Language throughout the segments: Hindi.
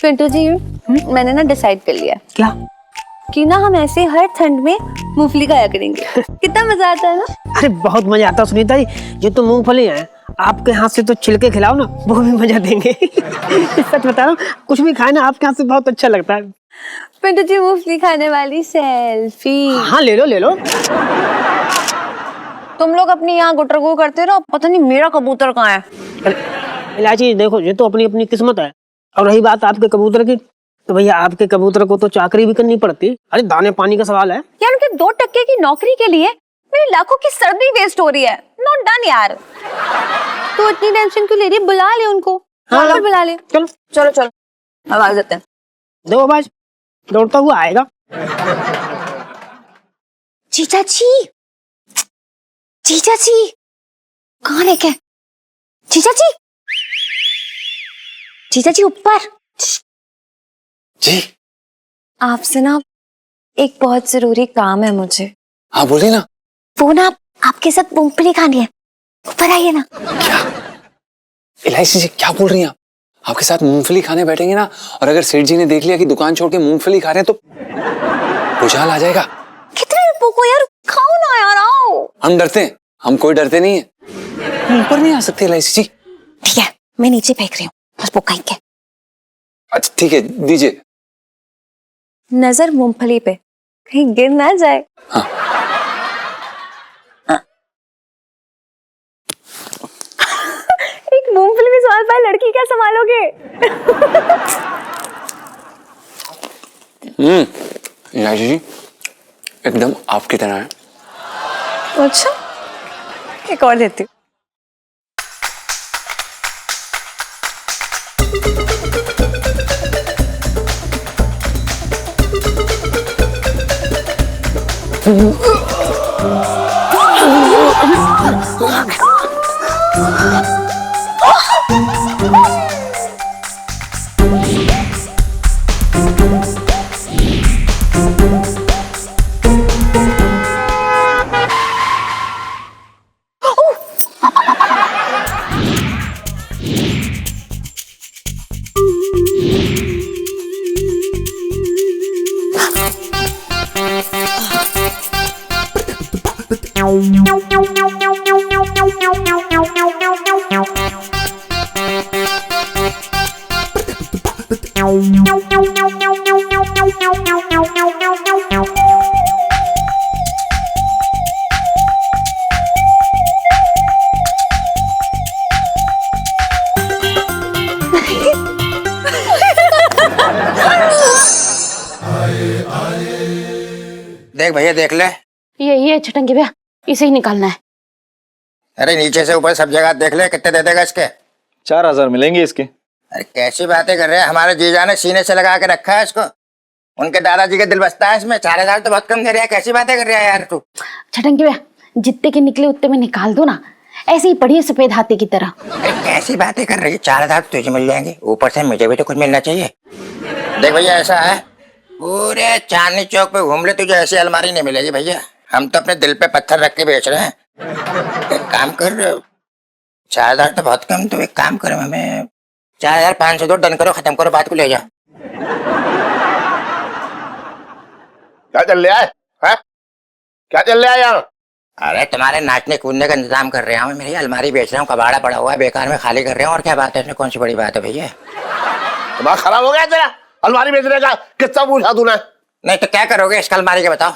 पिंटू जी, मैंने ना डिसाइड कर लिया। क्या? कि ना हम ऐसे हर ठंड में मूंगफली खाया करेंगे। कितना मजा आता है ना। अरे बहुत मजा आता है सुनीता जी। ये तो मूंगफली है, आपके हाथ से तो छिलके खिलाओ ना, वो भी मजा देंगे। सच बता रहा हूँ, कुछ भी खाए ना आपके हाथ से बहुत अच्छा लगता है। पिंटू जी, मूंगफली खाने वाली सेल्फी। हाँ ले लो ले लो। तुम लोग अपनी यहाँ गुटरगु करते रहो, पता नहीं मेरा कबूतर कहाँ है। इलायची देखो, ये तो अपनी अपनी किस्मत है। और रही बात आपके कबूतर की, तो भैया आपके कबूतर को तो चाकरी भी करनी पड़ती। अरे दाने पानी का सवाल है यार। उनके 2% की नौकरी के लिए मेरी लाखों की सर्दी वेस्ट हो रही है। नॉट डन यार। तो इतनी टेंशन क्यों ले रही है? बुला ले उनको। हाँ बुला ले। चलो चलो चलो, आवाज देते हैं। दो आवाज, दौड़ता हुआ आएगा। जीजा जी, जीजा जी कहाँ लेके? जीजा जी, जीजा जी ऊपर जी। आपसे ना एक बहुत जरूरी काम है मुझे। हाँ बोलिए ना। वो ना आपके साथ मूंगफली खानी है, ऊपर आइए ना। क्या इलायची जी क्या बोल रही हैं आप? आपके साथ मूंगफली खाने बैठेंगे ना, और अगर सेठ जी ने देख लिया कि दुकान छोड़ के मूंगफली खा रहे हैं तो भुचाल आ जाएगा। कितने रुपयों यार, खाओ ना यार, आओ। हम डरते हैं? हम कोई डरते नहीं है। ऊपर नहीं आ सकते इलायची जी। ठीक है, मैं नीचे फेंक रही हूँ, बस वो कहीं के। अच्छा ठीक है, दीजिए। नजर मूंगफली पे, कहीं गिर ना जाए। हाँ। एक मूंगफली में सवाल पाए लड़की क्या संभालोगे? इलायची जी एकदम आपकी तरह है। अच्छा, एक और देती हूँ। देख भैया, देख ले। यही है छटंगी भैया, इसे ही निकालना है। अरे नीचे से ऊपर सब जगह देख ले, कितने दे देगा इसके? 4000 मिलेंगे इसके। अरे कैसी बातें कर रहे हैं, हमारे जीजा ने सीने से लगा के रखा है इसको। उनके दादाजी का दिल बसता है इसमें। 4000 तो बहुत कम दे रहा है, कैसी बातें कर रहा है यार तू? छटंगी भैया, जितने के निकले उतने में निकाल दो ना, ऐसे ही पढ़िए सफेद हाथी की तरह। अरे कैसी बातें कर रही है, 4000 तो तुझे मिल जाएंगे, ऊपर से मुझे भी तो कुछ मिलना चाहिए। देख भैया, ऐसा है, पूरे चांदनी चौक पे घूम ले, तुझे ऐसी अलमारी नहीं मिलेगी भैया। हम तो अपने दिल पे पत्थर रख के बेच रहे हैं। एक काम कर, 4000 तो बहुत कम, तो एक काम करो, हमें 4500 दो, डन करो, खत्म करो, बात को ले जाओ। क्या चल रहा है? क्या चल रहा है यहाँ? अरे तुम्हारे नाचने कूदने का इंतजाम कर रहा हूँ, मेरी अलमारी बेच रहा हूँ, कबाड़ा पड़ा हुआ है बेकार में, खाली कर रहे हैं। और क्या बात है इसमें, कौन सी बड़ी बात है भैया? दिमाग खराब हो गया तेरा? अलमारी बेचने का किस्सा पूछा तूने? नहीं तो क्या करोगे इसका अलमारी के, बताओ।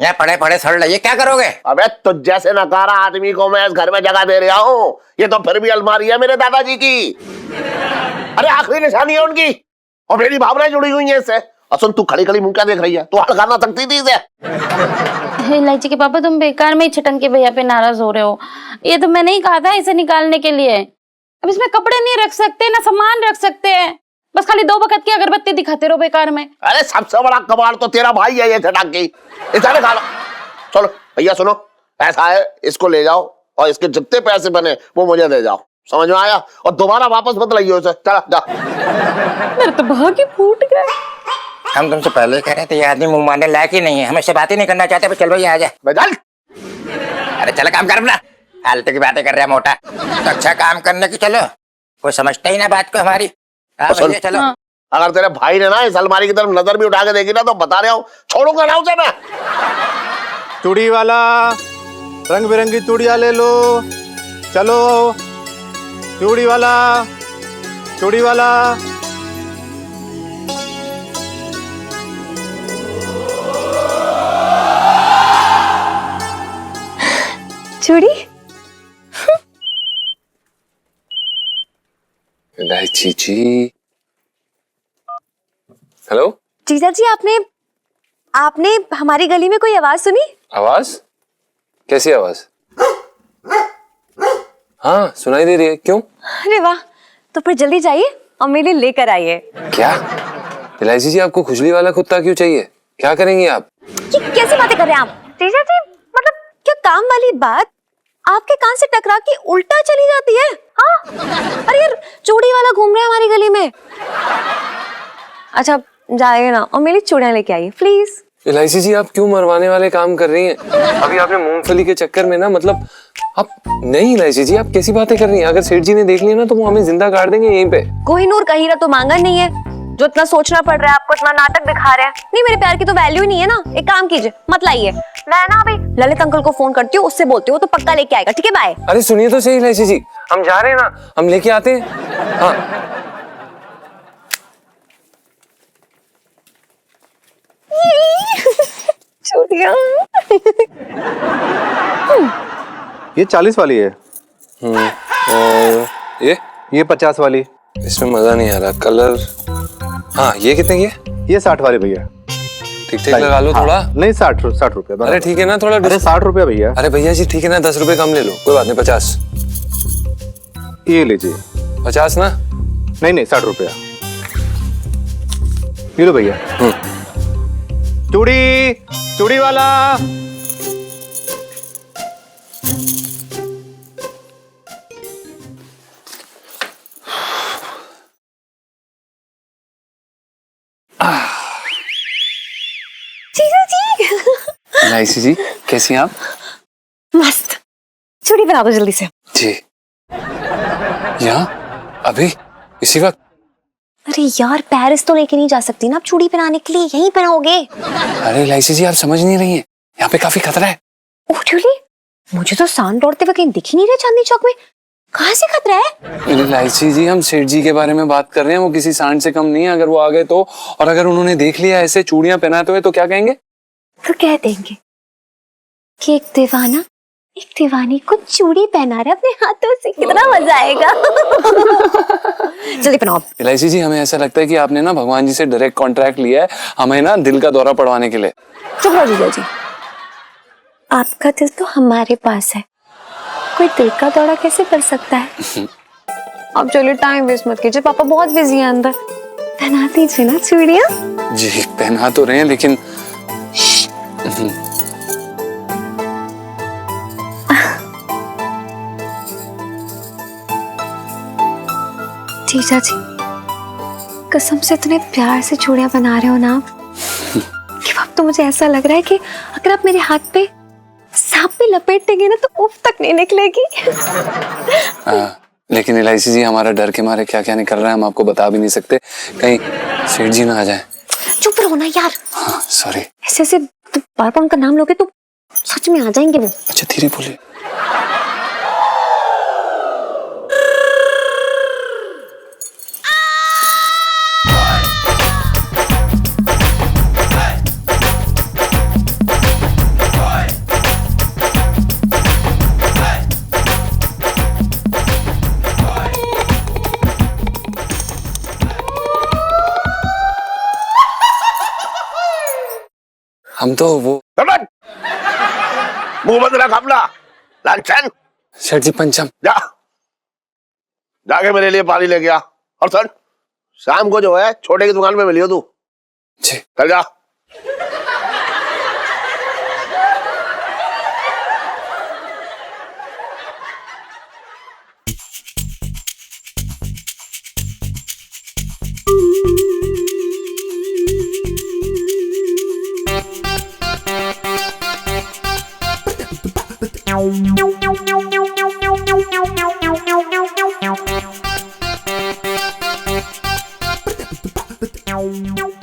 यहाँ पड़े पड़े सड़ रही है, क्या करोगे? अबे तो जैसे नकारा आदमी को मैं इस घर में जगह दे रहा हूँ, ये तो फिर भी अलमारी है मेरे दादाजी की। अरे आखिरी निशानी है उनकी, और मेरी भावनाएं जुड़ी हुई हैं इससे। और सुन, तू खड़ी खड़ी मुंह क्या देख रही है? तू हड़काना सकती थी इसे। इलायची के पापा, तुम बेकार में ही छटंगी भैया पे नाराज हो रहे हो। ये तो मैंने ही कहा था इसे निकालने के लिए। अब इसमें कपड़े नहीं रख सकते, ना सामान रख सकते हैं, बस खाली 2 वक्त की अगरबत्ती दिखाते रहो बेकार में। अरे सबसे बड़ा कमाल तो तेरा भाई है ये चटाकी, इसे खा लो। चलो भैया सुनो, ऐसा है इसको ले जाओ और इसके जितने पैसे बने वो मुझे दे जाओ, समझ में आया? और दोबारा वापस मत लाइए उसे, चला जा। मेरे तो भाग्य फूट गया। हम तुमसे पहले ही कह रहे थे ये आदमी मुंह मारने लायक ही नहीं है, हमें से बात ही नहीं करना चाहते। चल भैया आ जा। बेजाल अरे चलो काम कर अपना, फालतू की बातें कर रहा है मोटा। तो अच्छा काम करने की चलो, कोई समझता ही ना बात को हमारी। हाँ भैया चलो। अगर तेरे भाई ने ना इस अलमारी की तरफ नजर भी उठा के देखी ना तो बता रहा हूँ छोड़ूंगा ना उसे मैं। चूड़ी वाला, रंग बिरंगी चूड़ियां ले लो, चलो। चूड़ी वाला, चूड़ी वाला। चूड़ी? इलायची जी। हेलो जीजा जी, आपने हमारी गली में कोई आवाज सुनी? आवाज? कैसी आवाज? हाँ सुनाई दे रही है, क्यों? अरे वाह, तो फिर जल्दी जाइए और मेरे लिए लेकर आइए। क्या इलायची जी, आपको खुजली वाला कुत्ता क्यों चाहिए? क्या करेंगी आप? ये कैसी बातें कर रहे हैं आप? जीजा जी, मतलब क्या काम वाली बात आपके कान से टकरा के उल्टा चली जाती है? हाँ? अरे यार, चूड़ी वाला घूम रहा है हमारी गली में। अच्छा जाइए ना और मेरी चूड़ियां लेके आइए प्लीज। इलायची जी, आप क्यों मरवाने वाले काम कर रही हैं? अभी आपने मूंगफली के चक्कर में ना, मतलब आप नहीं। इलायची जी, आप कैसी बातें कर रही हैं? अगर सेठ जी ने देख लिया ना तो वो हमें जिंदा गाड़ देंगे यहीं पे। कोहिनूर का हीरा तो मांगा नहीं है जो इतना सोचना पड़ रहा है आपको, इतना नाटक दिखा रहे हैं। नहीं, मेरे प्यार की तो वैल्यू ही नहीं है ना। एक काम कीजिए, मत लाइए। मैं ना अभी ललित अंकल को फोन करती हूँ, उससे बोलती हूँ, तो पक्का लेके आएगा। ठीक है, बाय। अरे सुनिए तो सही इलायची जी, हम जा रहे हैं ना, हम लेके आते हैं। हाँ चूड़ियां। ये 40 वाली है और ये 50 वाली। इसमें मजा नहीं आ रहा कलर। हाँ ये कितने की है? ये 60 वाली भैया। ठीक ठीक लगा लो थोड़ा। नहीं 60 रुपया। अरे ठीक है ना, थोड़ा अरे 60 रुपया भैया। अरे भैया जी ठीक है ना, 10 रुपए कम ले लो, कोई बात नहीं। 50 ये लीजिए। 50 ना? नहीं 60 रुपया। ये लो भैया। चूड़ी, चूड़ी वाला। जीजा जी। इलायची जी कैसी हैं आप? मस्त। चूड़ी बना दो जल्दी से। जी। यहाँ अभी इसी वक्त? अरे यार, पेरिस तो लेके नहीं जा सकती ना आप चूड़ी पहनाने के लिए, यहीं पहनाओगे। अरे इलायची जी, आप समझ नहीं रही हैं, यहाँ पे काफी खतरा है। ओह really? मुझे तो सांड दौड़ते हुए कहीं दिख ही नहीं रहे चांदनी चौक में। कहाँ से खतरा है? इलायची जी, हम सेठ जी के बारे में बात कर रहे हैं, वो किसी सांड से कम नहीं है। अगर वो आ गए तो, और अगर उन्होंने देख लिया ऐसे चूड़ियां पहनाते हुए तो क्या कहेंगे? तो कह देंगे कि एक दीवाना एक दीवानी को चूड़ी पहना रहा है अपने हाथों से, कितना मजा आएगा। जल्दी पहनाओ। इलायची जी, हमें ऐसा लगता है कि आपने ना भगवान जी से डायरेक्ट कॉन्ट्रैक्ट लिया है हमें ना दिल का दौरा पड़वाने के लिए। चुप रहो जीजा जी, आपका दिल तो हमारे पास है, कोई दिल का दौरा कैसे कर सकता है? अब चलिए टाइम वेस्ट मत कीजिए, पापा बहुत बिजी हैं अंदर। पहना दीजिए ना चूड़ियां। जी पहना तो रहे हैं लेकिन जीजा जी, कसम से इतने प्यार से चूड़ियां बना रहे हो ना आप कि अब तो मुझे ऐसा लग रहा है कि अगर आप मेरे हाथ पे सांप भी लपेट देंगे ना तो उफ तक नहीं निकलेगी। लेकिन इलायची जी, हमारा डर के मारे क्या क्या निकल रहा है हम आपको बता भी नहीं सकते, कहीं सेठ जी ना आ जाए। चुप रहो ना यार। हाँ सॉरी। ऐसे ऐसे तो बार बार उनका नाम लोगे तो सच में आ जाएंगे वो। अच्छा धीरे बोलिए। हम तो वो मुंह बंद रख अपना लालचन। सेठ जी पंचम। जा जाके मेरे लिए पानी लेके आ और सुन, शाम को जो है छोटे की दुकान पे मिलियो तू। जी। चल जा।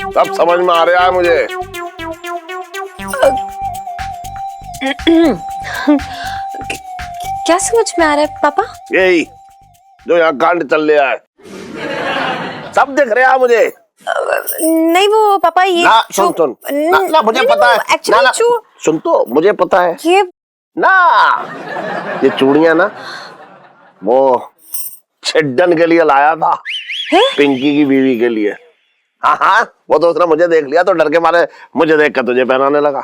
सब समझ में आ रहा है मुझे। क्या समझ में आ रहा है पापा? यही जो यहाँ कांड चल रहा है सब दिख रहा है मुझे। नहीं वो पापा ये ना सुन सुन ना मुझे पता है। एक्चुअली ना सुन तो मुझे पता है ये ना, ये चूड़ियां ना वो छिड्डन के लिए लाया था, पिंकी की बीवी के लिए। हाँ हाँ, वो तो उसने मुझे देख लिया तो डर के मारे मुझे देख कर तुझे पहनाने लगा।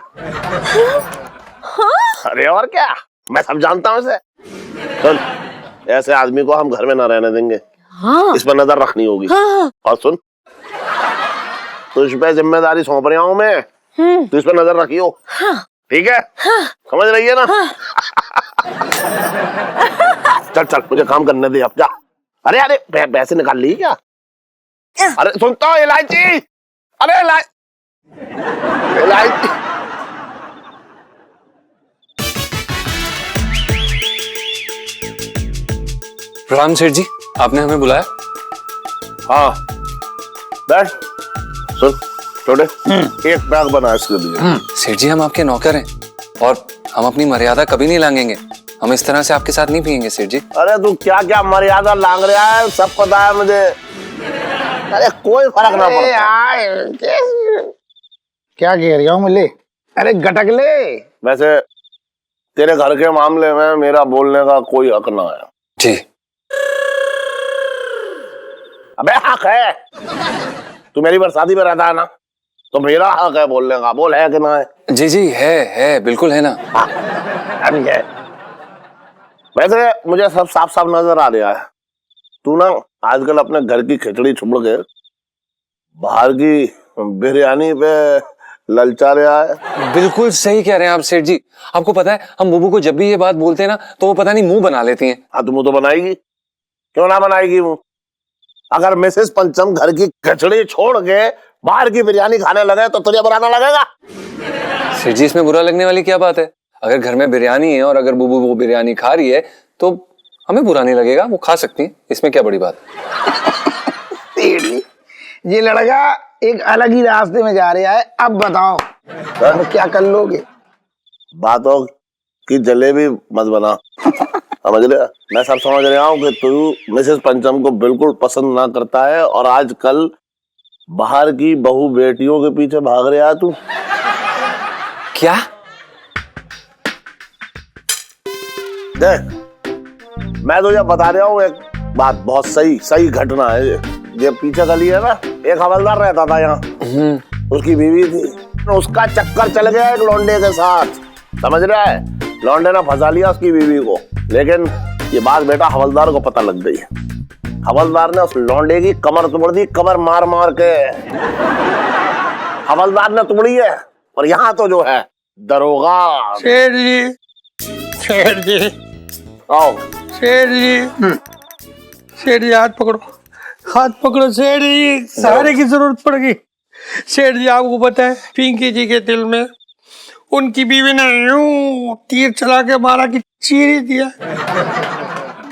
अरे और क्या, मैं सब जानता हूँ इसे। सुन, ऐसे आदमी को हम घर में ना रहने देंगे। हाँ। इस पर नजर रखनी होगी। हाँ। और सुन, तुझ पे जिम्मेदारी सौंप रहा हूँ मैं, तू इस पर नजर रखियो। हाँ। ठीक है? हाँ। समझ रही है ना? हाँ। चल चल मुझे काम करने दे अब, जा। अरे अरे पैसे निकाल ली क्या? अरे सुनता हूँ, इलायची। अरे इलायची। प्रणाम सेठ जी, आपने हमें बुलाया? हाँ बैठ। सुन छोटे, एक बैग बना इसके लिए। सेठ जी हम आपके नौकर हैं और हम अपनी मर्यादा कभी नहीं लांघेंगे। हम इस तरह से आपके साथ नहीं पियेंगे सेठ जी। अरे तू क्या क्या मर्यादा लांग रहा है, सब पता है मुझे। अरे कोई फर्क ना पड़ता। क्या कह रही हूँ मिले? अरे गटक ले। वैसे तेरे घर के मामले में मेरा बोलने का कोई हक ना है। जी। अबे हक है, तू मेरी बरसाती में रहता है ना, तो मेरा हक है बोलने का। बोल है कि ना है? जी जी है बिल्कुल है ना। हाँ, अभी है। वैसे मुझे सब साफ साफ नजर आ रहा है, तू ना आजकल अपने घर की खिचड़ी छोड़ के बाहर की बिरयानी पे ललचा रहा है। बिल्कुल सही कह रहे हैं आप सेठ जी। आपको पता है हम बुबू को जब भी ये बात बोलते हैं ना तो वो पता नहीं मुंह बना लेती हैं। हाँ, तुम तो बनाएगी, क्यों ना बनाएगी मुंह? अगर मिसेस पंचम घर की खिचड़ी छोड़ के बाहर की बिरयानी खाने लगे तो तुझे बुरा ना लगेगा? सेठ जी इसमें बुरा लगने वाली क्या बात है? अगर घर में बिरयानी है और अगर बुबू वो बिरयानी खा रही है तो हमें बुरा नहीं लगेगा, वो खा सकती है, इसमें क्या बड़ी बात है? ये लड़का एक अलग ही रास्ते में जा रहा है। अब बताओ अब क्या कर लोगे? बातों की जलेबी मत बना। समझ लिया? मैं सब समझ रहा हूँ कि तू मिसेस पंचम को बिल्कुल पसंद ना करता है और आजकल बाहर की बहू बेटियों के पीछे भाग रहा है तू। क्या? देख, मैं तुझे बता रहा हूँ एक बात, बहुत सही घटना है ये पीछे गली है ना, एक हवलदार रहता था यहाँ, उसकी बीवी थी, उसका चक्कर चल गया एक लौंडे के साथ। समझ रहा है? लौंडे ने फंसा लिया उसकी बीवी को, लेकिन ये बात बेटा हवलदार को पता लग गई। हवलदार ने उस लौंडे की कमर तोड़ दी, कमर मार मार के हवलदार ने तोड़ी है। और यहाँ तो जो है दरोगा। शेर जी, शेर जी, आओ शेर जी, शेर जी हाथ पकड़ो, हाथ पकड़ो शेर जी, सहारे की जरूरत पड़ गई। शेर जी आपको पता है पिंकी जी के दिल में उनकी बीवी ने यूं तीर चला के मारा कि चीर ही दिया।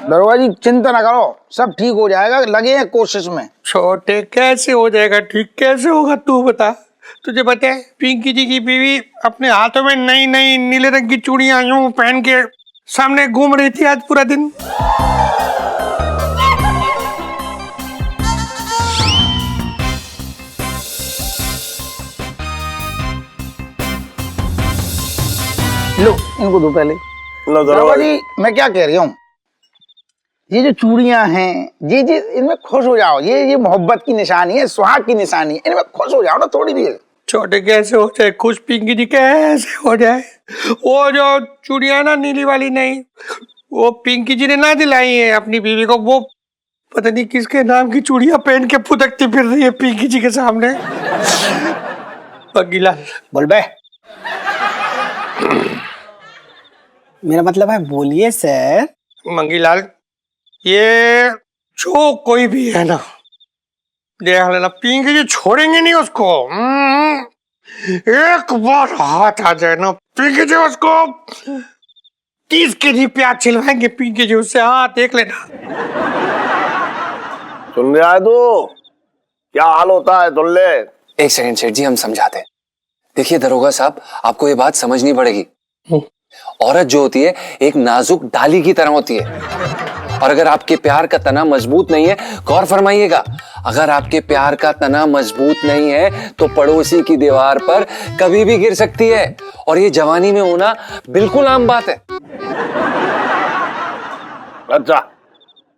दरोगा जी चिंता ना करो, सब ठीक हो जाएगा, लगे हैं कोशिश में। छोटे कैसे हो जाएगा ठीक, कैसे होगा तू बता। तुझे पता है पिंकी जी की बीवी अपने हाथों में नई नई नीले रंग की चूड़ियां यूं पहन के सामने घूम रही थी आज पूरा दिन। लो इनको दो पहले। लो दरोगा दरोगा जी मैं क्या कह रही हूँ, ये जो चूड़ियां हैं ये इनमें खुश हो जाओ। ये मोहब्बत की निशानी है, सुहाग की निशानी है, इनमें खुश हो जाओ ना थोड़ी देर। छोटे कैसे हो जाए खुश, पिंकी जी कैसे हो जाए? वो जो चूड़ियां ना नीली वाली नहीं, वो पिंकी जी ने ना दिलाई है अपनी बीवी को, वो पता नहीं किसके नाम की चूड़ियां पहन के फुदकती फिर रही है पिंकी जी के सामने। मंगीलाल बोल बे। मेरा मतलब है बोलिए सर। मंगीलाल, ये जो कोई भी है ना, देख लेना पिंकी जी छोड़ेंगे नहीं उसको। एक बार हाथ आ जाए ना पिंकी जी, उसको 30 केजी प्याज छिलवाएंगे पिंकी जी उससे। हाँ देख लेना। सुन रहा है तू? क्या हाल होता है सुन ले। एक सेकंड सेठ जी, हम समझाते हैं। देखिए दरोगा साहब, आपको ये बात समझनी पड़ेगी। औरत जो होती है एक नाजुक डाली की तरह होती है, और अगर आपके प्यार का तना मजबूत नहीं है, गौर फरमाइएगा, अगर आपके प्यार का तना मजबूत नहीं है तो पड़ोसी की दीवार पर कभी भी गिर सकती है, और ये जवानी में होना बिल्कुल आम बात है। अच्छा,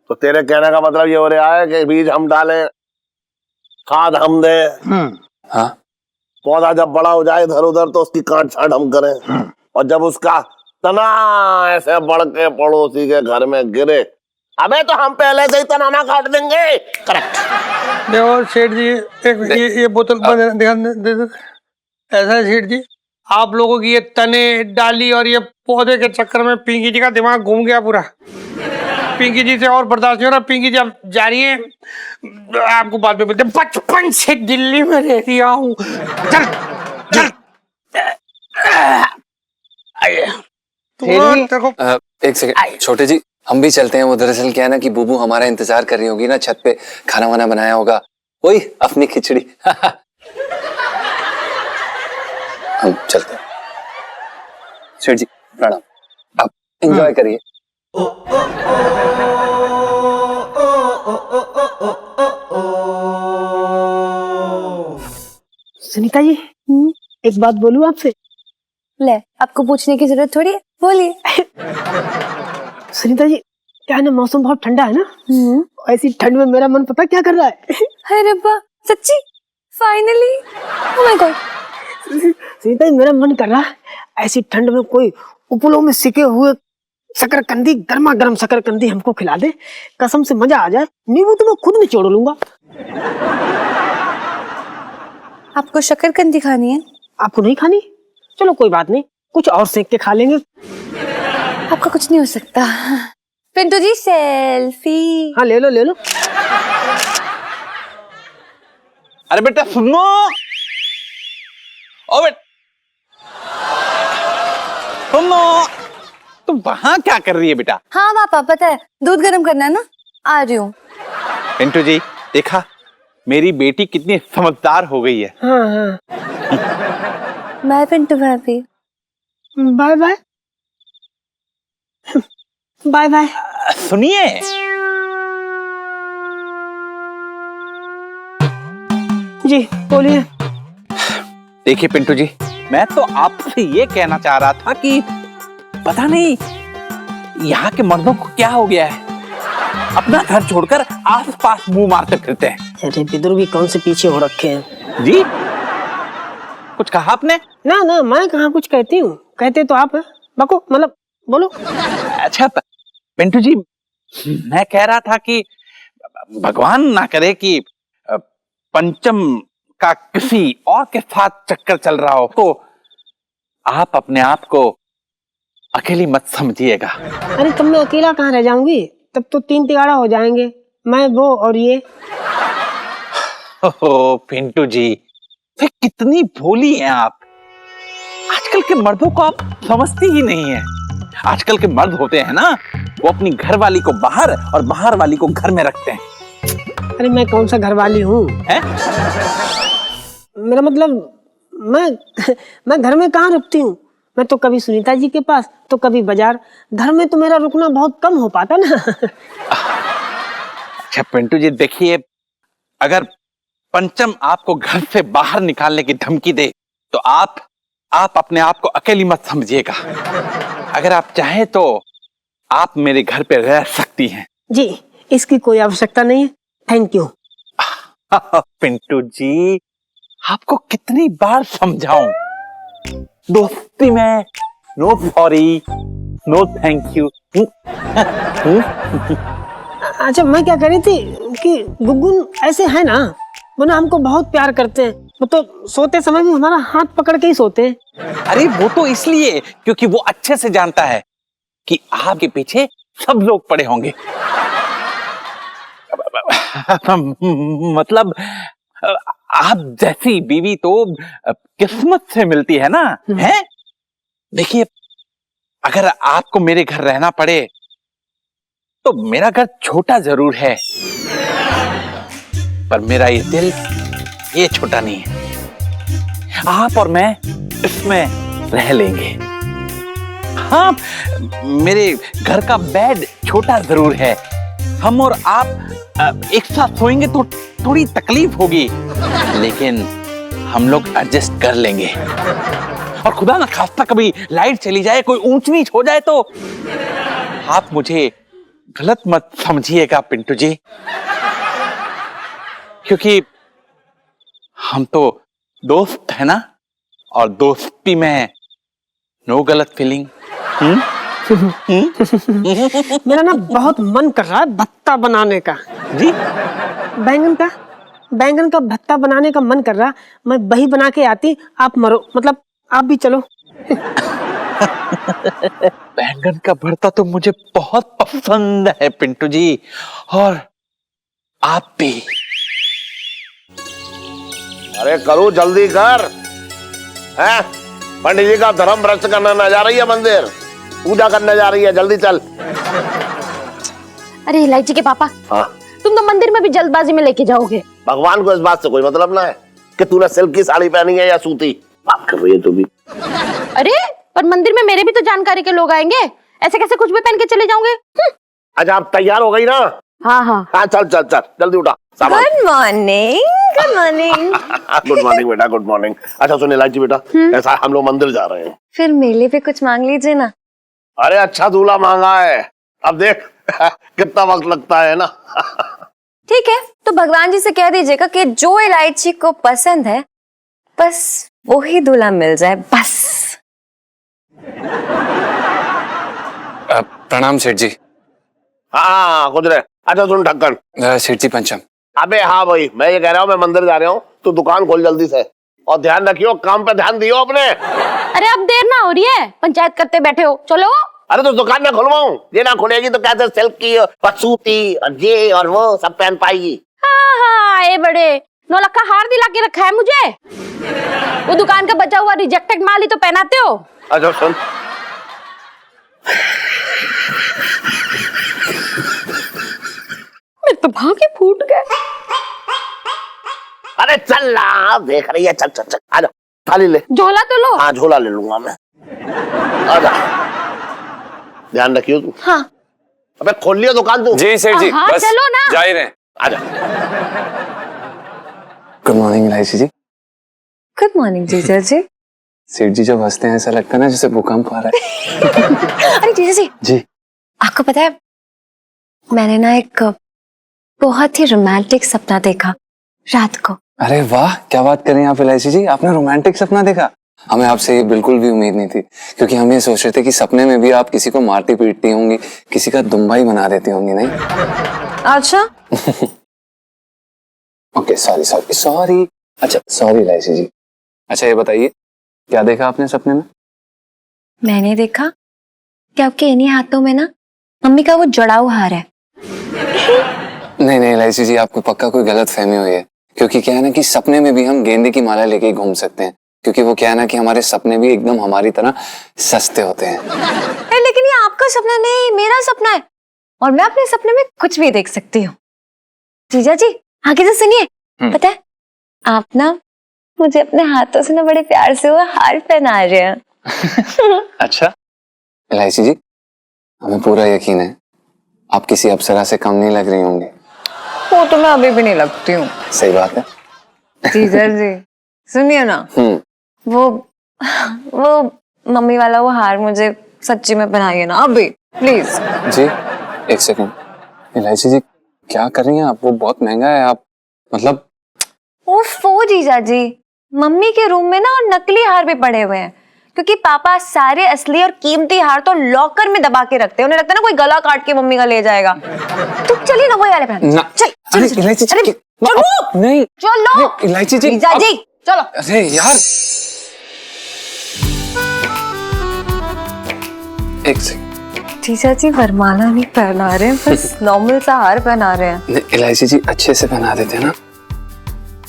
तो तेरे कहने का मतलब ये हो रहा है कि बीज हम डालें, खाद हम दें, हाँ, पौधा जब बड़ा हो जाए इधर उधर तो उसकी काट छाट हम करें, और जब उसका तना ऐसे बढ़ के पड़ोसी के घर में गिरे, अबे तो हम पहले से ही तनाना काट देंगे। करेक्ट। देखो सेठ जी, एक ये बोतल ध्यान दे दो। ऐसा है सेठ जी, आप लोगों की ये तने डाली और ये पौधे के चक्कर में पिंकी जी का दिमाग घूम गया पूरा। पिंकी जी से और बर्दाश्त नहीं हो रहा। पिंकी जी आप जा रही है, आपको बाद में बोलते, बचपन से दिल्ली में रह रहा हूँ। चल चल। एक सेकंड छोटे जी, हम भी चलते हैं। वो दरअसल क्या है ना कि बुबू हमारा इंतजार कर रही होगी ना, छत पे खाना वाना बनाया होगा, वही अपनी खिचड़ी। हम चलते हैं। सेठ जी प्रणाम, आप एंजॉय करिए। सुनीता जी, एक बात बोलूं आपसे? ले, आपको पूछने की जरूरत थोड़ी है, बोलिए। सुनीता जी, क्या है ना, मौसम बहुत ठंडा है ना, ऐसी ठंड में मेरा मन पता क्या कर रहा है? हाय रब्बा, सच्ची? Finally? Oh my God. Sunita ji, मेरा मन कर रहा है ऐसी ठंड में कोई उपलों में सिके हुए शकरकंदी, गर्मा गर्म शकरकंदी हमको खिला दे, कसम से मजा आ जाए। नींबू तो मैं खुद निचोड़ लूंगा। आपको शकरकंदी खानी है? आपको नहीं खानी? चलो कोई बात नहीं, कुछ और सेक के खा लेंगे। आपका कुछ नहीं हो सकता। पिंटू जी सेल्फी। हाँ ले लो ले लो। अरे बेटा सुनो, ओ बेटा सुनो, तुम वहां क्या कर रही है बेटा? हाँ पापा, पता है दूध गर्म करना है ना, आ रही हूँ। पिंटू जी देखा, मेरी बेटी कितनी समझदार हो गई है। हाँ हाँ। बाय पिंटू भाभी। Bye bye. Bye bye. सुनिए, जी बोलिए। देखिए पिंटू जी, मैं तो आपसे ये कहना चाह रहा था कि पता नहीं यहाँ के मर्दों को क्या हो गया है, अपना घर छोड़कर आसपास मुंह मारते फिरते हैं। अरे बिदुर भी कौन से पीछे हो रखे हैं। जी कुछ कहा आपने? ना ना, मैं कहाँ कुछ कहती हूँ, कहते तो आप हैं। बको, मतलब बोलो। अच्छा पिंटू जी, मैं कह रहा था कि भगवान ना करे कि पंचम का किसी और के साथ चक्कर चल रहा हो, तो आप अपने आप को अकेली मत समझिएगा। अरे तब मैं अकेला कहाँ रह जाऊंगी, तब तो 3 तिगाड़ा हो जाएंगे, मैं वो और ये। ओहो पिंटू जी, फिर कितनी भोली हैं आप। आजकल के मर्दों को आप समझती ही नहीं है। आजकल के मर्द होते हैं ना, वो अपनी घरवाली को बाहर और बाहर वाली को घर में रखते हैं। अरे मैं कौन सा घरवाली हूँ? मेरा मतलब मैं घर में कहाँ रुकती हूँ। मैं तो कभी सुनीता जी के पास, तो कभी बाजार। घर में तो मेरा रुकना बहुत कम हो पाता ना। अच्छा पिंटू जी देखिए, अगर पंचम आपको घर से बाहर निकालने की धमकी दे तो आप अपने आप को अकेली मत समझिएगा। अगर आप चाहें तो आप मेरे घर पे रह सकती हैं। जी इसकी कोई आवश्यकता नहीं है, थैंक यू। पिंटू जी, आपको कितनी बार समझाऊं, दोस्ती में no sorry no thank you. अच्छा मैं क्या कह रही थी कि गुग्गुन ऐसे है ना, वो ना हमको बहुत प्यार करते हैं, वो तो सोते समय भी हमारा हाथ पकड़ के ही सोते हैं। अरे वो तो इसलिए क्योंकि वो अच्छे से जानता है कि आपके पीछे सब लोग पड़े होंगे। मतलब आप जैसी बीवी तो किस्मत से मिलती है ना, है? देखिए, अगर आपको मेरे घर रहना पड़े तो मेरा घर छोटा जरूर है, पर मेरा ये दिल ये छोटा नहीं है। आप और मैं इसमें रह लेंगे। हाँ, मेरे घर का बेड छोटा जरूर है, हम और आप एक साथ सोएंगे तो थोड़ी तकलीफ होगी, लेकिन हम लोग एडजस्ट कर लेंगे। और खुदा ना खास्ता कभी लाइट चली जाए, कोई ऊंच नीच हो जाए तो आप मुझे गलत मत समझिएगा पिंटू जी, क्योंकि हम तो दोस्त है ना, और दोस्ती में नो गलत फीलिंग। मेरा ना बहुत मन कर रहा है भत्ता बनाने का। जी, बैंगन का भत्ता बनाने का मन कर रहा। मैं वही बना के आती, आप मरो, मतलब आप भी चलो। बैंगन का भरता तो मुझे बहुत पसंद है पिंटू जी, और आप भी। अरे करो जल्दी कर, हैं? पंडित जी का धर्म भ्रष्ट करने न जा रही है, मंदिर पूजा करने जा रही है, जल्दी चल। अरे इलायची के पापा, हाँ, तुम तो मंदिर में भी जल्दबाजी में लेके जाओगे। भगवान को इस बात से कोई मतलब ना है कि तूने सिल्क की साड़ी पहनी है या सूती। बात कर रही है तू भी। अरे पर मंदिर में मेरे भी तो जानकारी के लोग आएंगे, ऐसे कैसे कुछ भी पहन के चले जाओगे? अच्छा आप तैयार हो गई ना? हाँ हाँ हाँ चल चल चल, जल्दी उठा सामान। Good morning, good morning. Good morning बेटा, गुड मॉर्निंग। अच्छा सुन इलायची बेटा, ऐसा हम लोग मंदिर जा रहे हैं, फिर मेले पे कुछ मांग लीजिए ना। अरे अच्छा दूल्हा मांगा है, अब देख कितना वक्त लगता है ना। ठीक है, तो भगवान जी से कह दीजिएगा कि जो इलायची को पसंद है बस वो ही दूल्हा मिल जाए, बस। प्रणाम सेठ जी। हाँ कुछ रहे। अच्छा सुन ढक्कन। सेठ जी पंचम। अबे हाँ भाई, मैं ये कह रहा हूँ मैं मंदिर जा रहा हूँ, तू दुकान खोल जल्दी से, और ध्यान रखियो, काम पे ध्यान दियो अपने। अरे अब देर ना हो रही है, पंचायत करते बैठे हो, चलो। अरे तो दुकान ना खुलवाऊं, ये ना खुलेगी तो कैसे सिल्क की और सूती और ये और वो सब पहन पाएगी। हाँ हाँ, ये बड़े 9 लाख का हार दिला के रखा है मुझे। वो दुकान का बचा हुआ रिजेक्टेड माल ही तो पहनाते हो। अच्छा सुन, मेरे तो भागे फूट गए। अरे चल ना, देख रही है, चल चल चल, आजा थाली ले। झोला तो लो। हाँ झोला ले लूंगा मैं, आजा। ध्यान रखियो तू। हाँ अबे खोल लियो दुकान तू। जी सेठ जी, हाँ, बस चलो ना। जा ही रहे। आजा। गुड मॉर्निंग इलायची जी। गुड मॉर्निंग जीजा जी। सेठ जी जब हंसते हैं ऐसा लगता है ना जैसे भूकंप आ रहा है। अरे जीजा जी, जी। आपको पता है मैंने ना एक बहुत ही रोमांटिक सपना देखा रात को। अरे वाह, क्या बात कर रही हैं आप इलायची जी, आपने रोमांटिक सपना देखा? हमें आपसे ये बिल्कुल भी उम्मीद नहीं थी, क्योंकि हम ये सोच रहे थे कि सपने में भी आप किसी को मारती पीटती होंगी, किसी का दुम्बा ही बना देती होंगी, नहीं? अच्छा। Okay sorry sorry sorry. अच्छा सॉरी इलायची जी। अच्छा ये बताइए, क्या देखा आपने सपने में? मैंने देखा कि आपके इन्हीं हाथों में ना मम्मी का वो जड़ाऊ हार है। नहीं नहीं इलायची जी, आपको पक्का कोई गलत फहमी हुई है, क्योंकि क्या है ना कि सपने में भी हम गेंदे की माला लेके ही घूम सकते हैं, क्योंकि वो क्या है ना कि हमारे सपने भी एकदम हमारी तरह सस्ते होते हैं। लेकिन ये आपका सपना नहीं, मेरा सपना है, और मैं अपने सपने में कुछ भी देख सकती हूँ। जीजा जी आगे तो सुनिए, पता है आप ना मुझे अपने हाथों से ना बड़े प्यार से वो हार पहना रहे हैं। अच्छा इलायची जी, हमें पूरा यकीन है आप किसी अप्सरा से कम नहीं लग रही होंगी। वो तो मैं अभी भी नहीं लगती हूँ। सही बात है। जीजा जी सुनिए ना, वो मम्मी वाला वो हार मुझे सच्ची में पहनाइए ना अभी प्लीज। जी एक सेकंड इलायची जी, क्या कर रही हैं आप? वो बहुत महंगा है, आप मतलब। ओफो जीजा जी, मम्मी के रूम में ना नकली हार भी पड़े हुए हैं, क्योंकि पापा सारे असली और कीमती हार तो लॉकर में दबा के रखते हैं। उन्हें लगता है ना कोई गला काट के मम्मी का ले जाएगा। तू चलिए ना, वही वाले पहन। ना चल अरे इलायची जी, चलो नहीं चलो इलायची जी, जीजा जी चलो। अरे यार एक सेकंड, जीजा जी वरमाला नहीं पहना रहे हैं, बस नॉर्मल सा हार पहना रहे हैं। इलायची जी अच्छे से पहना देते हैं ना,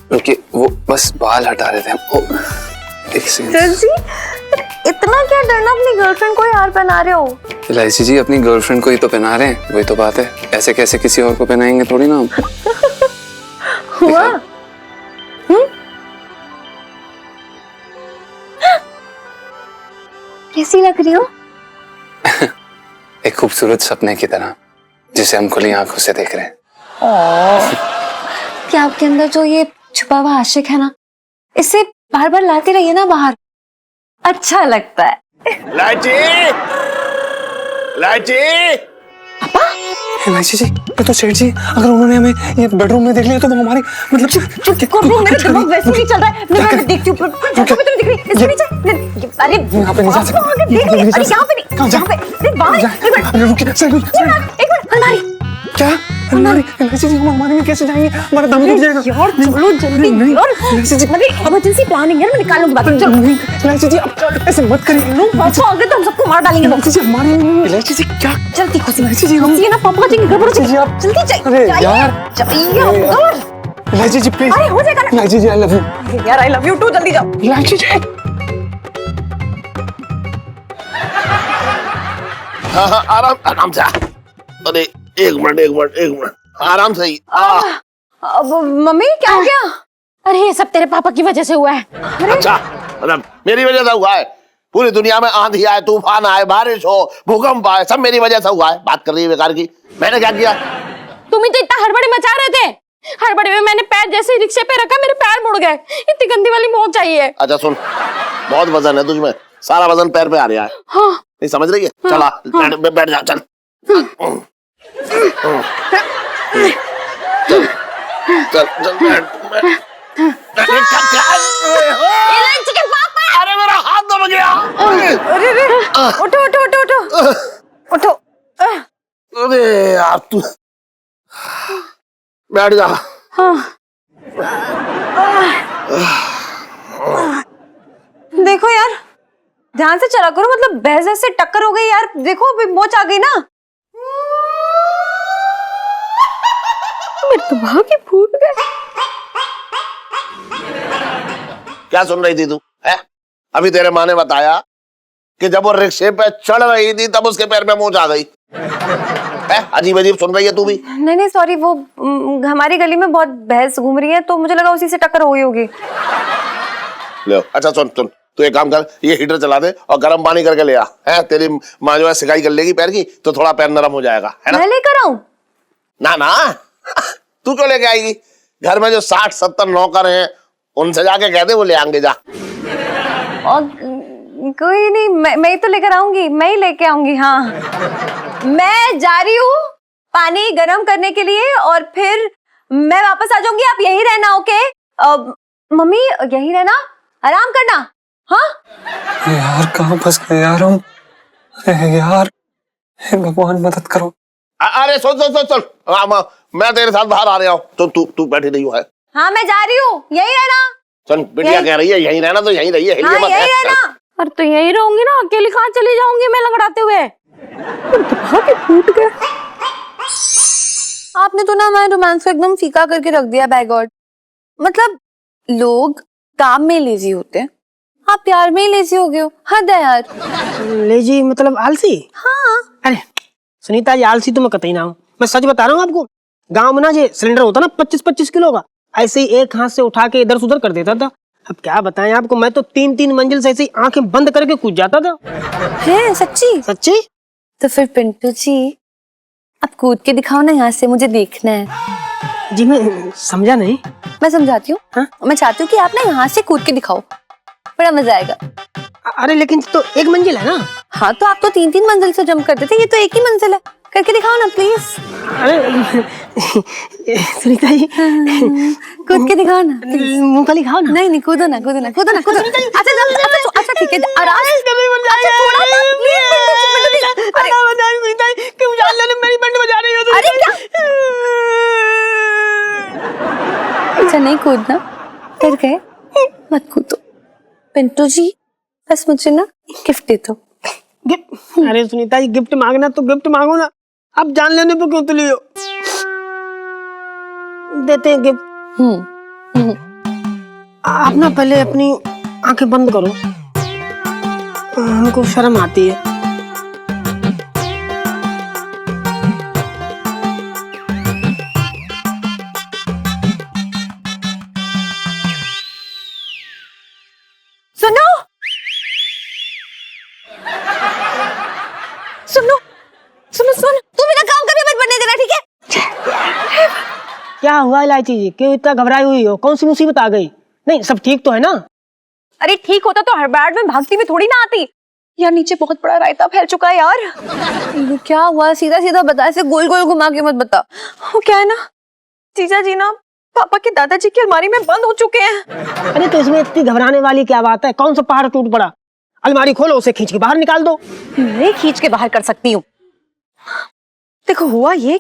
क्योंकि वो बस बाल हटा रहे थे हमको। एक सेकंड जी, इतना क्या डरना, अपनी गर्लफ्रेंड को ही हार पहना रहे हो। इलायची जी अपनी गर्लफ्रेंड को ही तो पहना रहे हैं, वही तो बात है। ऐसे कैसे किसी और को पहनाएंगे थोड़ी ना हम। हुआ कैसी लग रही हो? एक खूबसूरत सपने की तरह, जिसे हम खुली आंखों से देख रहे हैं। क्या आपके अंदर जो ये छुपा हुआ आशिक है ना, इसे बार बार लाते रहिए ना बाहर, अच्छा लगता है। लाची, लाची। इलायची जी, ये तो सेठ जी, अगर उन्होंने हमें ये बेडरूम में देख लिया तो वो हमारी मतलब मेरा दिमाग वैसे नहीं चल रहा है। मैं देखती हूँ, दिख रही इसके नीचे। अरे यहाँ पे नहीं जा सकते। अरे यहाँ पे नहीं, यहाँ पे, अरे बाहर। एक मिनट, अलमारी। क्या अलमारी? इलायची जी हम अलमारी में कैसे जाएंगे? हमारा दम घुट जाएगा। यार चलो जल्दी यार, इलायची जी, मतलब इमरजेंसी प्लानिंग है, मैं निकालूंगी बात। चलो इलायची जी अब ऐसे मत करिए। नो पापा, अगर तो हम सबको मार डालेंगे। इलायची जी हमारे, इलायची जी क्या? जल्दी खुशी, इलायची जी हम, ये ना पापा जी गड़बड़ हो जी आप जल्दी चाहिए। अरे यार इलायची जी प्लीज। अरे हो जाएगा ना। इलायची जी आई लव यू। यार आई लव यू टू, जल्दी जाओ। इलायची जी हाँ हाँ, आराम आराम से। अरे एक मिनट, आराम से ही। अब मम्मी क्या हो गया? अरे ये सब तेरे पापा की वजह से हुआ है। अच्छा, मतलब मेरी वजह से हुआ है? पूरी दुनिया में आंधी आए, तूफान आए, बारिश हो, भूकंप आए, सब मेरी वजह से हुआ है। बात कर रही है बेकार की। मैंने क्या किया? तुम ही तो इतना हड़बड़ी मचा रहे थे। हड़बड़ी में मैंने पैर जैसे ही रिक्शे पे रखा, मेरे पैर मुड़ गए। इतनी गंदी वाली मौत चाहिए। अच्छा सुन, बहुत वजन है तुझमें, सारा वजन पैर पे आ रहा है। हाँ। नहीं समझ रही है? चला बैठ जा, चल चल चल बैठ। इलायची के पापा। अरे मेरा हाथ दब गया। अरे उठो उठो उठो उठो उठो। अरे यार तू बैठ जा। देखो यार, ध्यान से चला करो, मतलब भैंस से टक्कर हो गई यार। देखो अभी मोच आ गई ना। मेरे तो भागे फूट गए। क्या सुन रही थी तू है? अभी तेरे माँ ने बताया कि जब वो रिक्शे पे चढ़ रही थी तब उसके पैर में मोच आ गई है। अजीब अजीब सुन रही है तू भी। नहीं सॉरी, वो हमारी गली में बहुत भैंस घूम रही है तो मुझे लगा उसी से टक्कर हो गई होगी। ले अच्छा सुन, तू एक काम कर, ये हीटर चला दे और गर्म पानी करके ले आ। है तेरी माँ जो है सिकाई कर लेगी पैर की, तो थोड़ा पैर नरम हो जाएगा, है ना? मैं लेकर आऊं? ना तू क्यों लेके आएगी? घर में जो 60-70 नौकर हैं उनसे जाके कह दे वो ले आएंगे। जा। और कोई नहीं, मैं ही तो लेकर आऊंगी, मैं ही लेके आऊंगी। हाँ मैं जा रही हूँ पानी गर्म करने के लिए और फिर मैं वापस आ जाऊंगी। आप यही रहना, ओके? मम्मी यही रहना, आराम करना। हाँ यार कहाँ फंस गए यार हम। यार हे भगवान मदद करो। अरे सुन, मैं तेरे साथ बाहर आ रहा हूँ, तो तू बैठी नहीं हुआ है। हाँ मैं जा रही हूँ, यही रहना। सुन बिटिया कह रही है यहीं रहना, तो यहीं रही है। हाँ यही रहना। और तो यही रहूंगी ना, अकेली कहाँ चली जाऊंगी मैं लंगड़ाते हुए। फूट गए। आपने तो ना हमारे रोमांस को एकदम फीका करके रख दिया। बाय गॉड, मतलब लोग काम में लेजी होते हैं, आप प्यार में ही लेजी हो गए हो। हद है यार। लेजी मतलब आलसी? हाँ अरे सुनीता जी, आलसी तो मैं कतई ना हूँ। मैं सच बता रहा हूँ आपको। गांव में ना जो सिलेंडर होता ना 25-25 किलो का, ऐसे ही एक हाथ से उठा के इधर से उधर कर देता था। अब क्या बताएं आपको, मैं तो 3-3 मंजिल से ऐसे ही आंखें बंद करके कूद जाता था। है सच्ची? सच्ची? तो फिर पिंटू जी अब कूद के दिखाओ ना, यहाँ से मुझे देखना है। जी मैं समझा नहीं। मैं समझाती हूँ। हाँ? मैं चाहती हूँ कि आप ना यहाँ से कूद के दिखाओ, बड़ा मजा आएगा। अरे लेकिन तो एक मंजिल है ना। हाँ तो आप तो 3-3 मंजिल से जंप करते थे, ये तो एक ही मंजिल है। करके दिखाओ ना प्लीज। अरे सुनीता जी कूद के दिखाओ ना। मूंगफली खाओ ना। नहीं नहीं, कूदो ना, कूदो ना, कूदो ना, कूदो। अच्छा चल, अच्छा ठीक है, आराम। अच्छा थोड़ा सा प्लीज। अरे क्यों जान लेने मेरी बैंड बजा रही हो? अरे क्या? अच्छा नहीं कूदना, डर गए, मत कूदो। पिंटू जी बस मुझे ना गिफ्ट दे दो। गिफ्ट? अरे सुनीता जी गिफ्ट मांगना तो गिफ्ट मांगो ना, अब जान लेने पे क्यों तुली हो? देते हैं गिफ्ट। आप ना पहले अपनी आंखें बंद करो, हमको शर्म आती है। सुनो सुनो सुनो सुनो, तू मेरा काम कभी मत बनने देना, ठीक है? क्या हुआ इलायची जी, क्यों इतना घबराई हुई हो? कौन सी मुसीबत आ गई? नहीं सब ठीक तो है ना? अरे ठीक होता तो हड़बड़ाहट में भागती में थोड़ी ना आती यार। नीचे बहुत बड़ा रायता फैल चुका है यार। ये क्या हुआ? सीधा सीधा बता, ऐसे गोल गोल घुमा के मत बता। वो क्या है ना, जीजा जी ना पापा के दादाजी की अलमारी में बंद हो चुके हैं। अरे तो इसमें इतनी घबराने वाली क्या बात है? कौन सा पहाड़ टूट पड़ा? अलमारी खोलो, उसे खींच के बाहर निकाल दो। मैं खींच के बाहर कर सकती हूँ। देखो हुआ ये,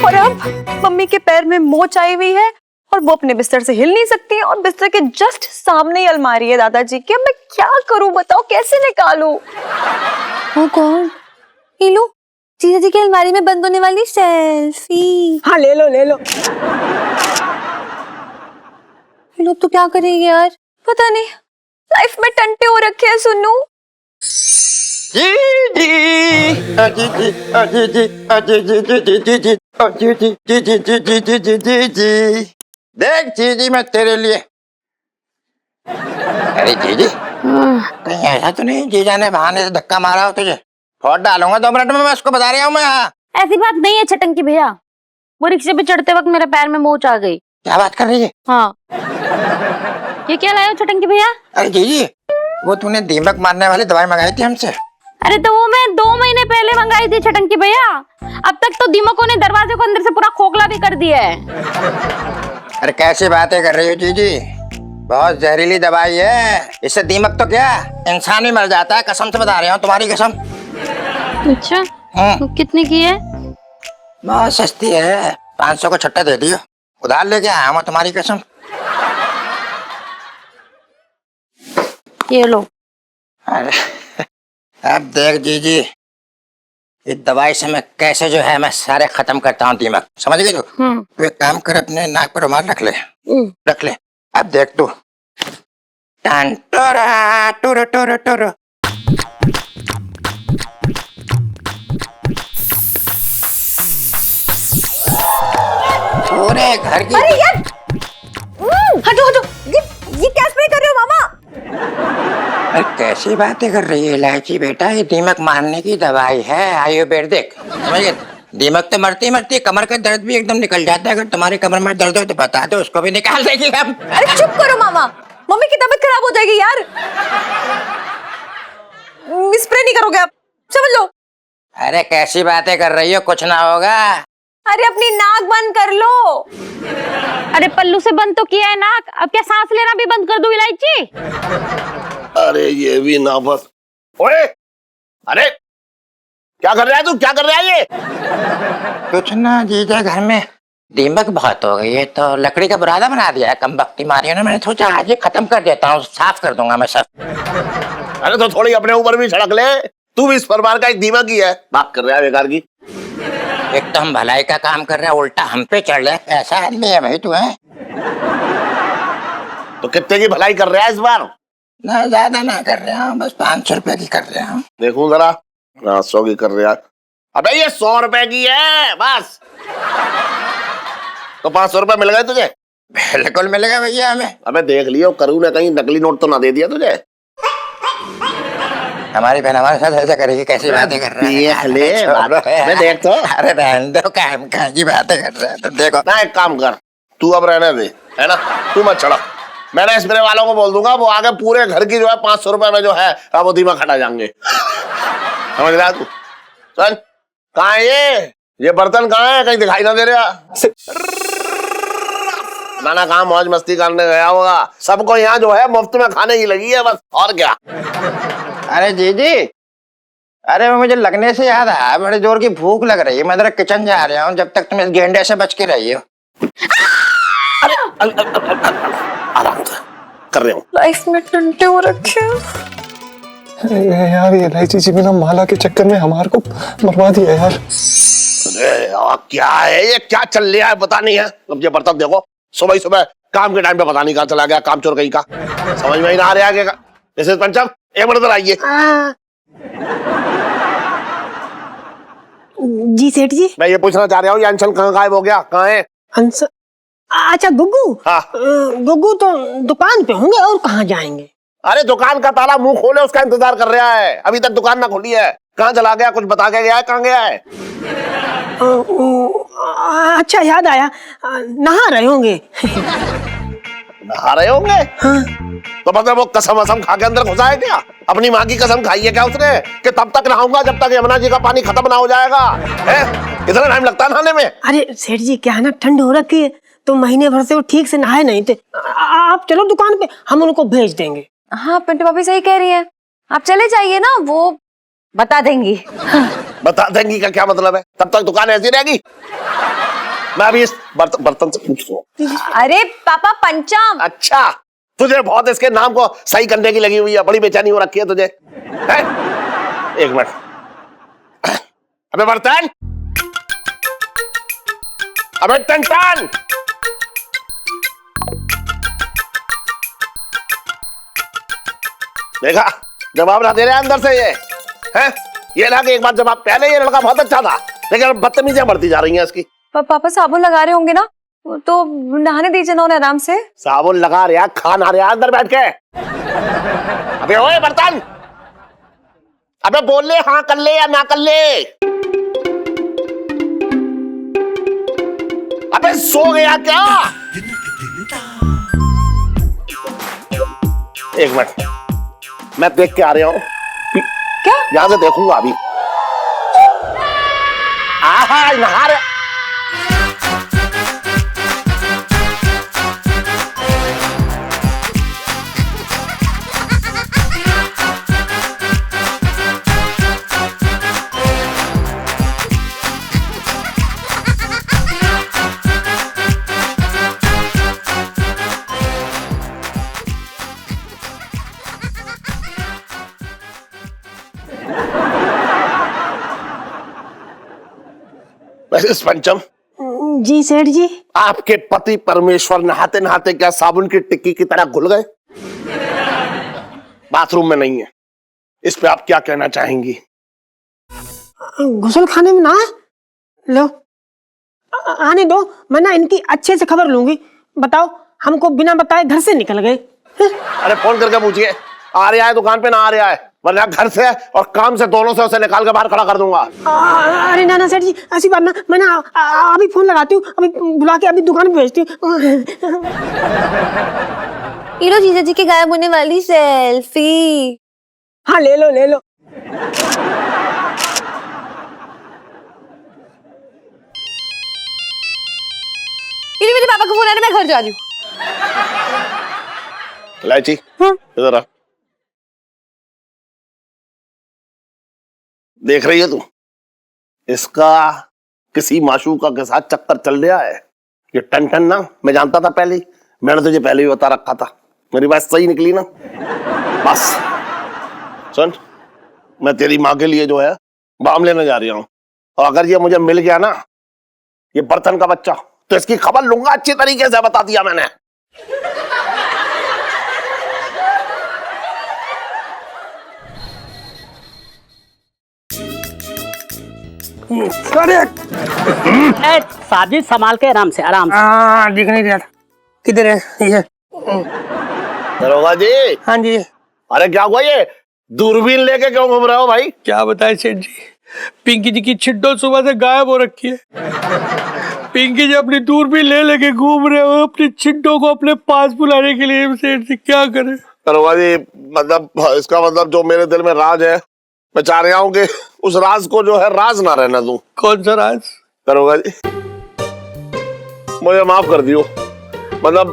और अब मम्मी के पैर में मोच आई हुई है और वो अपने बिस्तर से हिल नहीं सकती है, और बिस्तर के जस्ट सामने ही अलमारी है दादाजी की। अब मैं क्या करूं बताओ, कैसे निकालूं? वो कौन? ये लो, जीजा जी की अलमारी में बंद होने वाली सेल्फी। हाँ ले लो ले लो। ये लोग तो क्या करेंगे यार, पता नहीं। लाइफ में टंटे हो रखे हैं सुनू। देख जीजी मैं तेरे लिए। अरे जीजी कहीं ऐसा तो नहीं जीजा ने बहाने से धक्का मारा हो तुझे? फोड़ डालूंगा 2 मिनट में, मैं उसको बता रहा हूँ मैं। हाँ ऐसी बात नहीं है छटंकी भैया, वो रिक्शे पे चढ़ते वक्त मेरे पैर में मोच आ गई। क्या बात कर रही है? हाँ ये क्या लाए हो छटंकी भैया? अरे जीजी वो तूने दीमक मारने वाली दवाई मंगाई थी हमसे। अरे तो वो मैं 2 महीने पहले मंगाई थी छटंकी भैया। अब तक तो दीमकों ने दरवाजे को अंदर से पूरा खोखला भी कर दिया है। अरे कैसी बातें कर रही हो जीजी, बहुत जहरीली दवाई है, इससे दीमक तो क्या इंसान ही मर जाता है। कसम से बता रहा हूँ, तुम्हारी कसम। अच्छा कितने की है? बहुत सस्ती है, 500 को छट्टा दे दियो, उधार लेके आया हूँ तुम्हारी कसम। ये लो। अरे अब देख जीजी, इस दवाई से मैं कैसे जो है मैं सारे खत्म करता हूँ दीमक, समझ गई तू? तो एक काम कर, अपने नाक पर रुमाल रख ले, रख ले। अब देख तू, टंटोरा टुरु टुरु टुरु। पूरे घर की। अरे यार हटो हटो, ये क्या स्प्रे कर रहे हो मामा? अरे कैसी बातें कर रही है इलायची बेटा, ये दीमक मारने की दवाई है आयुर्वेदिक, समझ गए? दीमक तो मरती मरती, कमर का दर्द भी एकदम निकल जाता है। अगर तुम्हारी कमर में दर्द हो तो बता दो, उसको भी निकाल देगी हम। अरे चुप करो मामा, मम्मी की तबीयत खराब हो जाएगी यार। स्प्रे नहीं करोगे आप, समझ लो। अरे कैसी बातें कर रही हो, कुछ ना होगा। अरे अपनी नाक बंद कर लो। अरे पल्लू से बंद तो किया है नाक, अब क्या सांस लेना भी बंद कर दूं इलायची? अरे ये भी ना बस। ओए अरे क्या कर रहा है तू, क्या कर रहा है ये? कुछ ना जीजा, घर में दीमक बहुत हो गई है तो लकड़ी का बुरादा बना दिया है कमबख्ती मारी ने। मैंने सोचा आज ही खत्म कर देता हूँ, साफ कर दूंगा मैं सब। अरे तो थोड़ी अपने ऊपर भी सड़क ले, तू भी इस परिवार का एक दीमक ही है। बात कर रहा है बेकार की। एक तो हम भलाई का काम कर रहे हैं, उल्टा हम पे चढ़ रहे। ऐसा आदमी है भाई तू, है? तो कितने की भलाई कर रहा है इस बार? ना ज्यादा ना कर रहे हैं, बस 500 रुपए की कर रहे हैं। देखूं जरा, 500 की कर रहा है। अबे ये 100 रुपए की है बस। तो 500 रुपए मिल गए तुझे? बिल्कुल मिलेगा भैया हमें। अबे देख लियो, करूँ ने कहीं नकली नोट तो ना दे दिया तुझे? हमारी बहन हमारे साथ ऐसा करेगी, कैसी बातें कर रहा है? देख ले, मैं देख तो। अरे रहने दो, काम की बातें कर रहा है तो देखो ना एक काम कर, तू अब रहने दे, है ना? तू मत चढ़ा, मैंने स्प्रे वालों को बोल दूंगा, वो आगे पूरे घर की जो है 500 रुपए में जो है वो दीमक हटा जाएंगे। समझ रहा तू? चल, कहाँ है ये बर्तन कहाँ है? कहीं दिखाई ना दे रहा। ना कहाँ मौज मस्ती करने गया होगा। सबको यहाँ जो है मुफ्त में खाने की लगी है बस, और क्या। अरे जी, अरे वो मुझे लगने से याद आया, बड़े जोर की भूख लग रही है, मैं जरा किचन जा रहा हूँ, जब तक तुम इस गेंडे से बच के रही हो। आराम से कर रहे हूँ। लाइफ में टंटे हो रखे यार ये इलायची जी बिना माला के चक्कर में हमारे को मरवा दिया यार। अरे यार, क्या है ये, क्या चल रहा है पता नहीं है। अब ये बर्तन देखो, सुबह सुबह काम के टाइम पे पता नहीं कहाँ चला गया, काम चोर कहीं का, समझ में ही ना आ रहा है। मिसेस पंचम, एक मिनट आइए। जी सेठ जी। मैं ये पूछना चाह रहा हूँ, ये अंशल कहाँ गायब हो गया, कहाँ है? अंश, अच्छा गुग्गू। हाँ। गुग्गू तो दुकान पे होंगे, और कहाँ जाएंगे? अरे दुकान का ताला मुंह खोले उसका इंतजार कर रहा है, अभी तक दुकान ना खुली है। कहाँ चला गया, कुछ बता के गया है? कहाँ गया है? अच्छा याद आया, नहा रहे होंगे। नहा रहे होंगे? हाँ। तो मतलब वो कसम वसम खा के अंदर घुसा है क्या? अपनी माँ की कसम खाई है क्या उसने कि तब तक नहाऊंगा जब तक यमुना जी का पानी खत्म ना हो जाएगा? है इतना टाइम लगता है नहाने में? अरे सेठ जी, क्या है ना, ठंड हो रखी है तो महीने भर से वो ठीक से नहाए नहीं थे। आप चलो दुकान पे, हम उनको भेज देंगे। हाँ पिंटू भाभी सही कह रही है, आप चले जाइए ना, वो बता देंगी। बता देंगी का क्या मतलब है? तब तक दुकान ऐसी रहेगी। मैं अभी इस बर्तन से पूछूं। अरे पापा पंचम। अच्छा, तुझे बहुत इसके नाम को सही करने की लगी हुई है, बड़ी बेचैनी हो रखी है तुझे, है? एक मिनट, अबे बर्तन, अबे टन, देखा जवाब ना दे रहे अंदर से ये, है? ये ना कि एक बार जवाब, पहले ये लड़का बहुत अच्छा था लेकिन बदतमीजियां बढ़ती जा रही हैं इसकी। पापा साबुन लगा रहे होंगे ना, तो नहाने दीजिए ना उन्हें आराम से। साबुन लगा रहा, खाना रहा अंदर बैठ के। अबे ओए बर्तन, अबे बोल ले, हाँ कर ले या ना कर ले। अबे सो गया क्या? एक मिनट, मैं देख के आ रहा हूँ। क्या? यहां से देखूंगा अभी। आहा, नहा रहे। पंचम जी सेठ जी। आपके पति परमेश्वर नहाते नहाते क्या साबुन की टिक्की की तरह घुल गए? बाथरूम में नहीं है, इस पे आप क्या कहना चाहेंगी? गुसल खाने में ना लो, आने दो, मैं ना इनकी अच्छे से खबर लूंगी। बताओ, हमको बिना बताए घर से निकल गए। अरे फोन करके पूछिए, आ रहा है दुकान पे ना आ रहा है, वरना घर से और काम से दोनों से उसे निकाल के बाहर खड़ा कर दूंगा। अरे ना सेठ जी, ऐसी बात ना, मैं ना अभी फोन लगाती हूँ, अभी बुला के अभी दुकान पे भेजती हूँ। ये लो जीजा जी की गायब होने वाली सेल्फी। हाँ ले लो ले लो। मेरे पापा को फोन आ रहा है, मैं घर जा रही हूँ। इलायची इधर आ, देख रही है तू? इसका किसी माशूका के साथ चक्कर चल रहा है। ये टन ना, मैं जानता था पहले ही, मैंने तुझे पहले ही बता रखा था। मेरी बात सही निकली ना? बस सुन, मैं तेरी माँ के लिए जो है बाम लेने जा रहा हूँ, और अगर ये मुझे मिल गया ना, ये बर्तन का बच्चा, तो इसकी खबर लूंगा अच्छी तरीके से, बता दिया मैंने। साजिद संभाल के, आराम से आराम से। हाँ, दिख नहीं रहा था, किधर है ये? दरोगा जी। हाँ जी। अरे क्या हुआ, ये दूरबीन लेके क्यों घूम रहे हो भाई? क्या बताए सेठ जी, पिंकी जी की छिड्डो सुबह से गायब हो रखी है। पिंकी जी अपनी दूरबीन ले लेके घूम रहे हो अपने चिंटो को अपने पास बुलाने के लिए, सेठ जी क्या करें? दरोगा जी मतलब इसका मतलब जो मेरे दिल में राज है, मैं चाह रहा हूँ कि उस राज को जो है राज ना रहना दूं। कौन सा राज? दरोगा जी मुझे माफ कर दियो, मतलब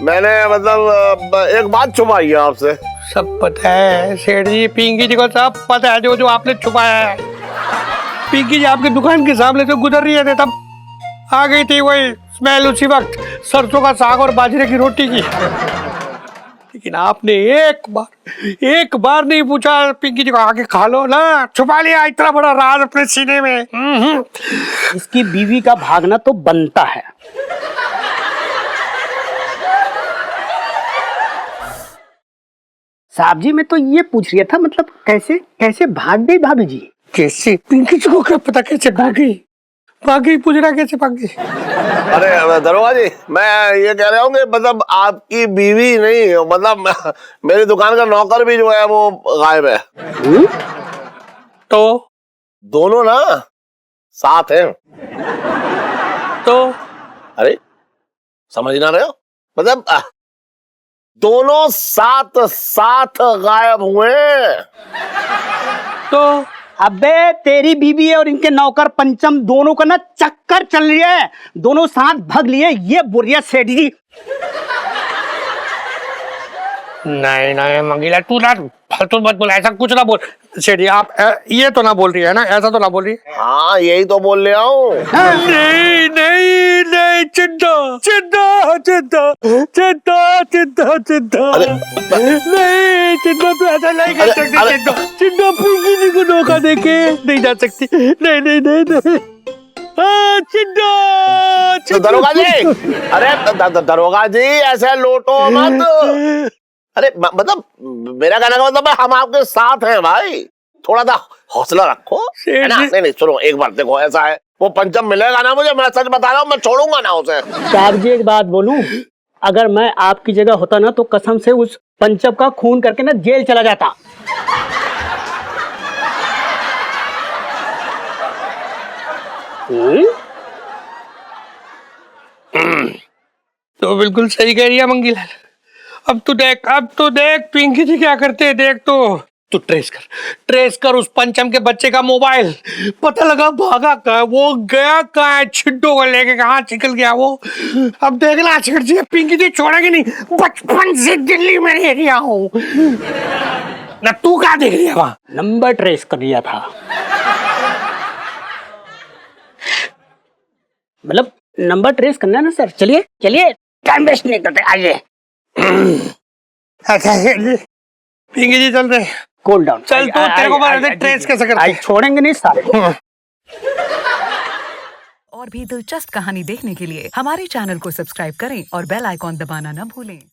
मैंने मतलब एक बात छुपाई है आपसे। सब पता है सेठ जी, पिंकी जी को सब पता है जो जो आपने छुपाया है। पिंकी जी आपकी दुकान के सामने से गुजर रही है तब आ गई थी वही स्मेल उसी वक्त सरसों का साग और बाजरे की रोटी की। लेकिन आपने एक बार नहीं पूछा पिंकी जी को आके खा लो ना, छुपा लिया इतना बड़ा राज अपने सीने में। इसकी बीवी का भागना तो बनता है। साहब जी मैं तो ये पूछ रहा था, मतलब कैसे कैसे भाग गई भाभी जी? कैसे? पिंकी जी को क्या पता कैसे भागी पूछ रहा कैसे भागी? अरे दरोगा जी मैं ये कह रहा हूँ कि मतलब आपकी बीवी नहीं, मतलब मेरी दुकान का नौकर भी जो है वो गायब है। तो दोनों ना साथ हैं। तो अरे समझ ना रहे हो, मतलब दोनों साथ गायब हुए। तो अबे तेरी बीवी और इनके नौकर पंचम दोनों का ना चक्कर चल रही है, दोनों साथ भाग लिए, ये बोल रही है सेठ जी। नहीं मंगीला तू ना फालतू मत बोल, ऐसा कुछ ना बोल। सेठ जी आप ये तो ना बोल रही है ना, ऐसा तो ना बोल रही है। हाँ यही तो बोल रहा हूँ। नहीं चिंता नहीं चिंता तू ऐसा नहीं कर सकती। चिंता पिंकी जी को धोखा देके नहीं जा सकती। नहीं तो दरोगा जी, अरे दरोगा जी ऐसे लोटो मत। अरे मतलब मेरा कहने का मतलब हम आपके साथ हैं भाई, थोड़ा सा हौसला रखो है ना। नहीं सुनो एक बार देखो, ऐसा है वो पंचम मिलेगा ना मुझे, मैं सच बता रहा हूँ, मैं छोड़ूंगा ना उसे। साहब जी एक बात बोलूं, अगर मैं आपकी जगह होता ना तो कसम से उस पंचम का खून करके ना जेल चला जाता। तो बिल्कुल सही कह रही है मंगीलाल। अब तू देख पिंकी जी क्या करते हैं, देख तू ट्रेस कर उस पंचम के बच्चे का मोबाइल, पता लगा भागा कहाँ, वो गया कहाँ है, छिड्डो को लेके कहाँ निकल गया वो। अब देखना सेठ जी पिंकी जी छोड़ेगी नहीं, बचपन से दिल्ली में रह रहा हूँ ना। तू कहाँ देख रही है? वहाँ नंबर ट्रेस कर लिया था, मतलब नंबर ट्रेस करना है ना सर। चलिए टाइम वेस्ट नहीं करते, आइए। अच्छा पिंकी जी चल रहे, कूल डाउन। चल तू, तेरे को बता दे ट्रेस कैसे करते हैं। छोड़ेंगे नहीं सारे। और भी दिलचस्प कहानी देखने के लिए हमारे चैनल को सब्सक्राइब करें और बेल आइकॉन दबाना न भूलें।